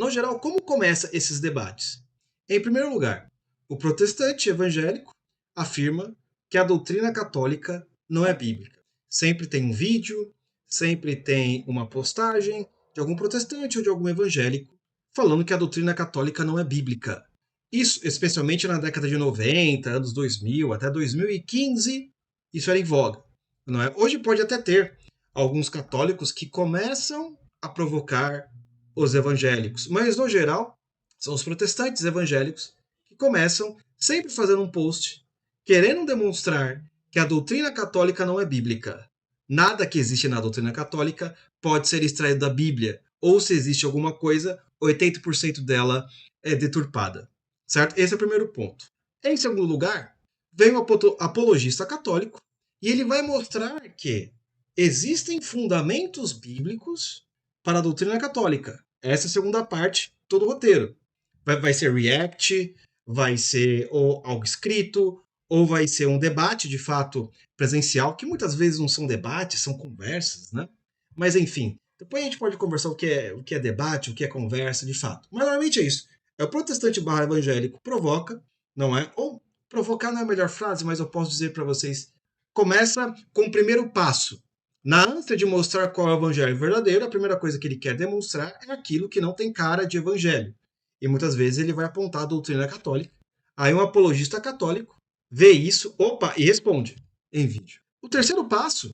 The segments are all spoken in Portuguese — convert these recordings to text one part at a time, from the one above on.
no geral, como começam esses debates? Em primeiro lugar, o protestante evangélico afirma que a doutrina católica não é bíblica. Sempre tem um vídeo, sempre tem uma postagem de algum protestante ou de algum evangélico falando que a doutrina católica não é bíblica. Isso, especialmente na década de 90, anos 2000, até 2015, isso era em voga. Não é? Hoje pode até ter alguns católicos que começam a provocar os evangélicos, mas no geral são os protestantes evangélicos que começam sempre fazendo um post querendo demonstrar que a doutrina católica não é bíblica. Nada que existe na doutrina católica pode ser extraído da Bíblia, ou se existe alguma coisa, 80% dela é deturpada. Certo? Esse é o primeiro ponto. Em segundo lugar, vem o apologista católico e ele vai mostrar que existem fundamentos bíblicos para a doutrina católica. Essa é a segunda parte do roteiro. Vai ser react, vai ser ou algo escrito, ou vai ser um debate de fato presencial, que muitas vezes não são debates, são conversas, né? Mas enfim, depois a gente pode conversar o que é debate, o que é conversa, de fato. Mas normalmente é isso. É o protestante barra evangélico provoca, não é? Ou provocar não é a melhor frase, mas eu posso dizer para vocês. Começa com o primeiro passo. Na ânsia de mostrar qual é o evangelho verdadeiro, a primeira coisa que ele quer demonstrar é aquilo que não tem cara de evangelho. E muitas vezes ele vai apontar a doutrina católica. Aí um apologista católico vê isso, opa, e responde em vídeo. O terceiro passo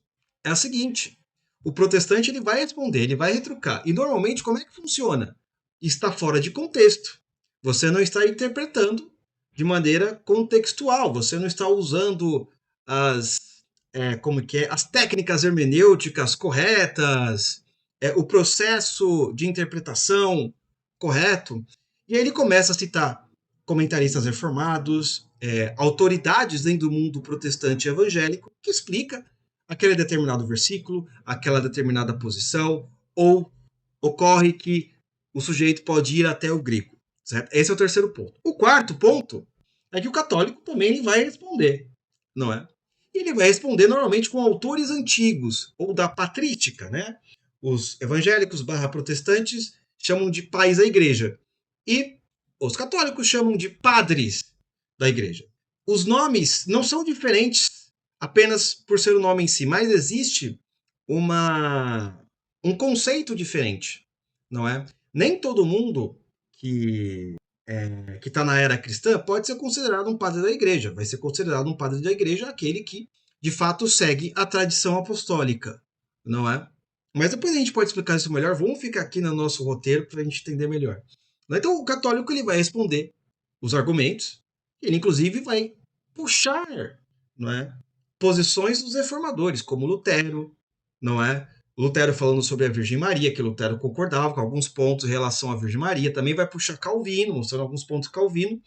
é o seguinte: o protestante ele vai responder, ele vai retrucar. E normalmente como é que funciona? Está fora de contexto. Você não está interpretando de maneira contextual. Você não está usando as técnicas hermenêuticas corretas, o processo de interpretação correto. E aí ele começa a citar comentaristas reformados, autoridades dentro do mundo protestante evangélico, que explica aquele determinado versículo, aquela determinada posição, ou ocorre que o sujeito pode ir até o grego. Certo? Esse é o terceiro ponto. O quarto ponto é que o católico também ele vai responder, não é? E ele vai responder normalmente com autores antigos, ou da patrística, né? Os evangélicos barra protestantes chamam de pais da igreja. E os católicos chamam de padres da igreja. Os nomes não são diferentes apenas por ser o nome em si, mas existe um conceito diferente, não é? Nem todo mundo que está na era cristã pode ser considerado um padre da igreja. Vai ser considerado um padre da igreja aquele que, de fato, segue a tradição apostólica, não é? Mas depois a gente pode explicar isso melhor. Vamos ficar aqui no nosso roteiro para a gente entender melhor. Então, o católico ele vai responder os argumentos. Ele, inclusive, vai puxar, não é, posições dos reformadores, como Lutero, não é? Lutero falando sobre a Virgem Maria, que Lutero concordava com alguns pontos em relação à Virgem Maria. Também vai puxar Calvino, mostrando alguns pontos que Calvino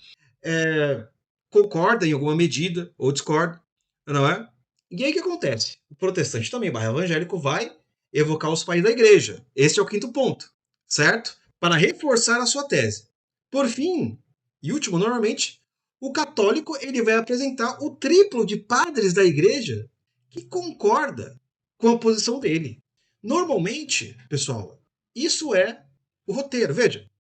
concorda em alguma medida, ou discorda, não é? E aí o que acontece? O protestante também, barra evangélico, vai evocar os pais da igreja. Esse é o quinto ponto, certo? Para reforçar a sua tese. Por fim, e último, normalmente, o católico ele vai apresentar o triplo de padres da igreja que concorda com a posição dele. Normalmente, pessoal, isso é o roteiro. Veja,